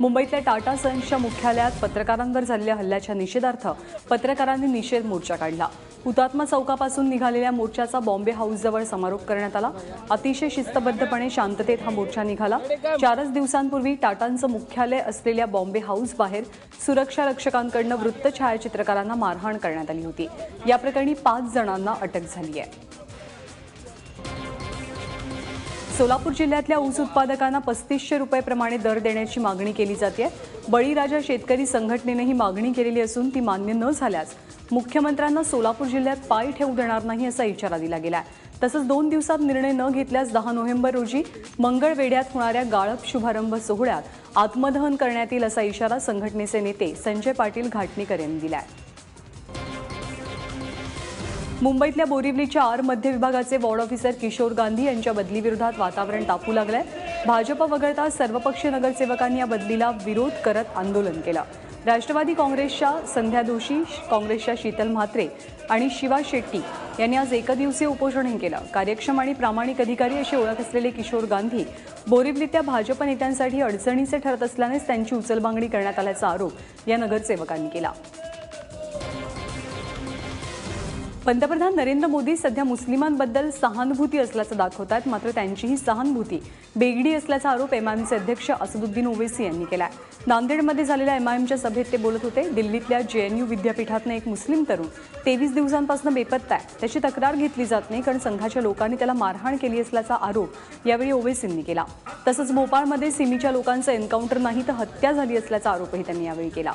मुंबईतल्या टाटा सन्सच्या मुख्यालयात पत्रकारांवर झालेल्या हल्ल्याच्या निषेधार्थ पत्रकारांनी निषेध मोर्चा काढला। हुतात्मा चौकापासून निघालेल्या मोर्चाचा बॉम्बे हाऊसजवळ समारोप करण्यात आला। अतिशय शिस्तबद्धपणे शांततेत हा मोर्चा निघाला। 4 दिवसांपूर्वी टाटांचं मुख्यालय असलेल्या बॉम्बे हाऊस बाहेर सुरक्षा रक्षकांकडून वृत्त छायाचित्रकारांना मारहाण करण्यात आली होती। या प्रकरणी 5 जणांना अटक झाली आहे। सोलापूर जिल्ह्यातल्या ऊस उत्पादकांना 3500 रुपये प्रमाणे दर देण्याची मागणी केली जाते। बळीराजा शेतकरी संघटनेने ही मागणी केलेली असून ती मान्य न झाल्यास मुख्यमंत्र्यांना सोलापूर जिल्ह्यात पाय ठेवू देणार नाही असा इशारा दिला गेला। तसंच 2 दिवसात निर्णय न घेतल्यास 10 नोव्हेंबर रोजी मंगळवेढ्यात होणाऱ्या गाळप शुभारंभ सोहळ्यात आत्मदहन करण्यात येईल असा इशारा संघटनेचे नेते संजय पाटील घाटणीकर यांनी दिला आहे। मुंबईतल्या बोरिवलीच्या आर मध्य विभागाचे वॉर्ड ऑफिसर किशोर गांधी यांच्या बदलीविरोधात वातावरण तापू लागलंय। भाजप वगळता सर्वपक्षीय नगरसेवकांनी या बदलीला विरोध करत आंदोलन केलं। राष्ट्रवादी काँग्रेसच्या संध्या दोशी, काँग्रेसच्या शीतल म्हात्रे आणि शिवा शेट्टी यांनी आज एकदिवसीय उपोषण केलं। कार्यक्षम आणि प्रामाणिक अधिकारी अशी ओळख असलेले किशोर गांधी बोरिवलीतल्या भाजप नेत्यांसाठी अडचणीचे ठरत असल्यानेच त्यांची उचलबांगडी करण्यात आल्याचा आरोप या नगरसेवकांनी केला। पंतप्रधान नरेंद्र मोदी सध्या मुस्लिमांबद्दल सहानुभूती असल्याचं दाखवतात, मात्र त्यांची ही सहानुभूती बेगडी असल्याचा आरोप एमआयएमचे अध्यक्ष असदुद्दीन ओवैसी यांनी केला। नांदेडमध्ये झालेल्या एमआयएमच्या सभेत ते बोलत होते। दिल्लीतल्या जेएनयू विद्यापीठातनं एक मुस्लिम तरुण 23 दिवसांपासून बेपत्ता आहे। त्याची तक्रार घेतली जात नाही कारण संघाच्या लोकांनी त्याला मारहाण केली असल्याचा आरोप यावेळी ओवैसींनी केला। तसंच भोपाळमध्ये सिमीच्या लोकांचं एन्काउंटर नाही तर हत्या झाली असल्याचा आरोपही त्यांनी यावेळी केला।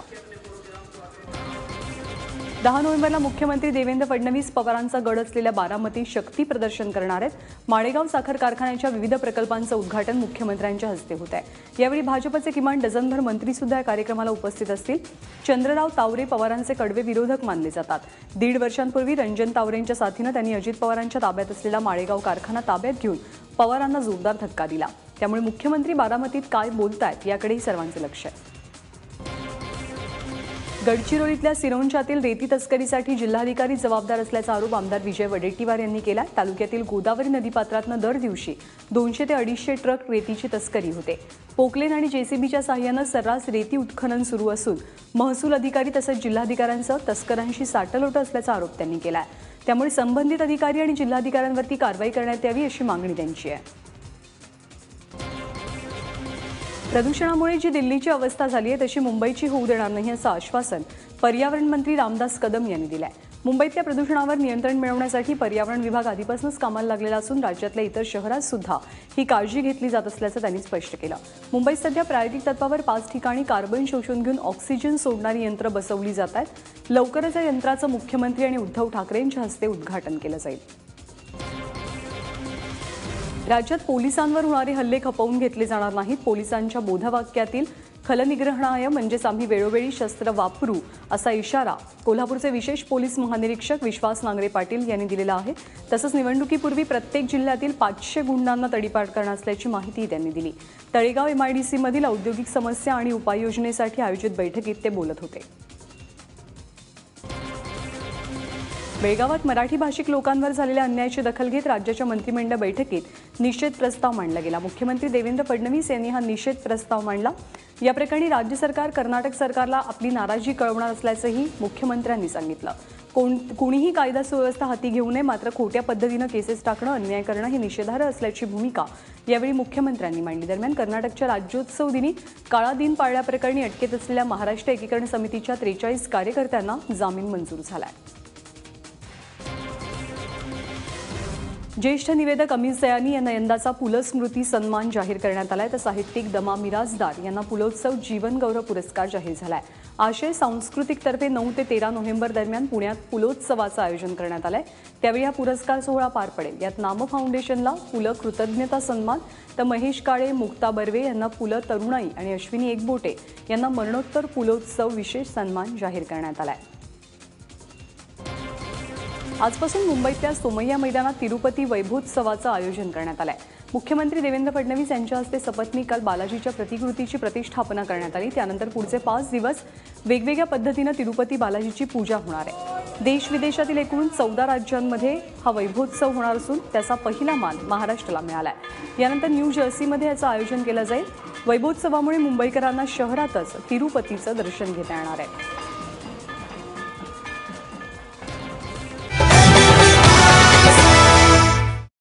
10 नोव्हेंबरला मुख्यमंत्री देवेंद्र फडणवीस पवारांचा गड असलेल्या बारामती शक्ती प्रदर्शन करणार आहेत। माळेगाव साखर कारखान्याच्या विविध प्रकल्पांचं उद्घाटन मुख्यमंत्र्यांच्या हस्ते होत आहे। यावेळी भाजपचे किमान डझनभर मंत्री सुद्धा या कार्यक्रमाला उपस्थित असतील। चंद्रराव तावरे पवारांचे कडवे विरोधक मानले जातात। 1.5 वर्षांपूर्वी रंजन तावरेंच्या साथीनं त्यांनी अजित पवारांच्या ताब्यात असलेला माळेगाव कारखाना ताब्यात घेऊन पवारांना जोरदार धक्का दिला। त्यामुळे मुख्यमंत्री बारामतीत काय बोलतायत याकडेही सर्वांचं लक्ष आहे। गडचिरोलीतल्या सिरोंचातील रेती तस्करीसाठी जिल्हाधिकारी जबाबदार असल्याचा आरोप आमदार विजय वडेट्टीवार यांनी केला। तालुक्यातील गोदावरी नदीपात्रातनं दर दिवशी 200 ते 250 ट्रक रेतीची तस्करी होते। पोकलेन आणि जेसीबीच्या सहाय्यानं सर्रास रेती उत्खनन सुरू असून महसूल अधिकारी तसंच जिल्हाधिकाऱ्यांसह तस्करांशी साटलोट असल्याचा आरोप त्यांनी केला। त्यामुळे संबंधित अधिकारी आणि जिल्हाधिकाऱ्यांवरती कारवाई करण्यात यावी अशी मागणी त्यांची आहे। प्रदूषणामुळे जी दिल्लीची अवस्था झाली आहे तशी मुंबईची होऊ देणार नाही असं आश्वासन पर्यावरण मंत्री रामदास कदम यांनी दिलं आहे। मुंबईतल्या प्रदूषणावर नियंत्रण मिळवण्यासाठी पर्यावरण विभाग आधीपासूनच कामाला लागलेला असून राज्यातल्या इतर शहरात सुद्धा ही काळजी घेतली जात असल्याचं त्यांनी स्पष्ट केलं। मुंबईत सध्या प्रायोगिक तत्वावर 5 ठिकाणी कार्बन शोषून घेऊन ऑक्सिजन सोडणारी यंत्र बसवली जात आहेत। लवकरच या यंत्राचं मुख्यमंत्री आणि उद्धव ठाकरेंच्या हस्ते उद्घाटन केलं जाईल। राज्यात पोलिसांवर होणारे हल्ले खपवून घेतले जाणार नाहीत। पोलिसांच्या बोधवाक्यातील खलनिग्रहणाय म्हणजेच आम्ही वेळोवेळी शस्त्र वापरू असा इशारा कोल्हापूरचे विशेष पोलीस महानिरीक्षक विश्वास नांगरे पाटील यांनी दिलेला आहे। तसंच निवडणुकीपूर्वी प्रत्येक जिल्ह्यातील 500 गुंडांना तडीपार करणार असल्याची माहिती त्यांनी दिली। तळेगाव एमआयडीसी मधील औद्योगिक समस्या आणि उपाययोजनेसाठी आयोजित बैठकीत ते बोलत होते। बेळगावात मराठी भाषिक लोकांवर झालेल्या अन्यायाची दखल घेत राज्याच्या मंत्रिमंडळ बैठकीत निषेध प्रस्ताव मांडला गेला। मुख्यमंत्री देवेंद्र फडणवीस यांनी हा निषेध प्रस्ताव मांडला। या प्रकरणी राज्य सरकार कर्नाटक सरकारला आपली नाराजी कळवणार असल्याचंही मुख्यमंत्र्यांनी सांगितलं। कोणीही कायदा सुव्यवस्था हाती घेऊ नये, मात्र खोट्या पद्धतीनं केसेस टाकणं, अन्याय करणं हे निषेधार्ह असल्याची भूमिका यावेळी मुख्यमंत्र्यांनी मांडली। दरम्यान कर्नाटकच्या राज्योत्सव दिनी काळा दिन पाळल्याप्रकरणी अटकेत असलेल्या महाराष्ट्र एकीकरण समितीच्या 43 कार्यकर्त्यांना जामीन मंजूर झाला आहे। ज्येष्ठ निवेदक अमीर सयानी यांना यंदाचा पुलस्मृती सन्मान जाहीर करण्यात आलाय तर साहित्यिक दमा मिराजदार यांना पुलोत्सव जीवन गौरव पुरस्कार जाहीर झालाय। आशय सांस्कृतिक तर्फे 9 ते 13 नोव्हेंबर दरम्यान पुण्यात पुलोत्सवाचं आयोजन करण्यात आलंय। त्यावेळी हा पुरस्कार सोहळा पार पडेल। यात नाम फाउंडेशनला पुल कृतज्ञता सन्मान तर महेश काळे, मुक्ता बर्वे यांना पुल तरुणाई आणि अश्विनी एकबोटे यांना मरणोत्तर पुलोत्सव विशेष सन्मान जाहीर करण्यात आलाय। आजपासून मुंबईतल्या सोमय्या मैदानात तिरुपती वैभवोत्सवाचं आयोजन करण्यात आलंय। मुख्यमंत्री देवेंद्र फडणवीस यांच्या हस्ते सपत्नीक काल बालाजीच्या प्रतिकृतीची प्रतिष्ठापना करण्यात आली। त्यानंतर पुढचे 5 दिवस वेगवेगळ्या पद्धतीनं तिरुपती बालाजीची पूजा होणार आहे। देश विदेशातील एकूण 14 राज्यांमध्ये हा वैभवोत्सव होणार असून त्याचा पहिला मान महाराष्ट्राला मिळाला आहे। यानंतर न्यू जर्सीमध्ये याचं आयोजन केलं जाईल। वैभवोत्सवामुळे मुंबईकरांना शहरातच तिरुपतीचं दर्शन घेता येणार आहे.